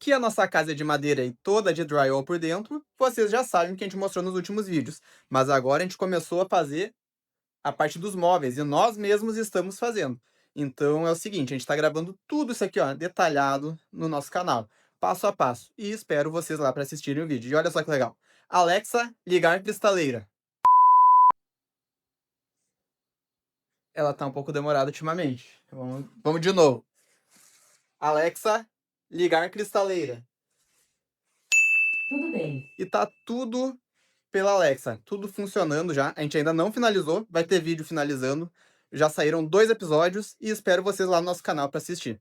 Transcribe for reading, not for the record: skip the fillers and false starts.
que a nossa casa é de madeira e toda de drywall por dentro, vocês já sabem que a gente mostrou nos últimos vídeos. Mas agora a gente começou a fazer a parte dos móveis e nós mesmos estamos fazendo. Então é o seguinte, a gente está gravando tudo isso aqui, ó, detalhado no nosso canal, passo a passo. E espero vocês lá para assistirem o vídeo. E olha só que legal. Alexa, ligar cristaleira. Ela tá um pouco demorada ultimamente. Vamos de novo. Alexa, ligar cristaleira. Tudo bem. E tá tudo pela Alexa, tudo funcionando já. A gente ainda não finalizou, vai ter vídeo finalizando. Já saíram 2 episódios e espero vocês lá no nosso canal para assistir.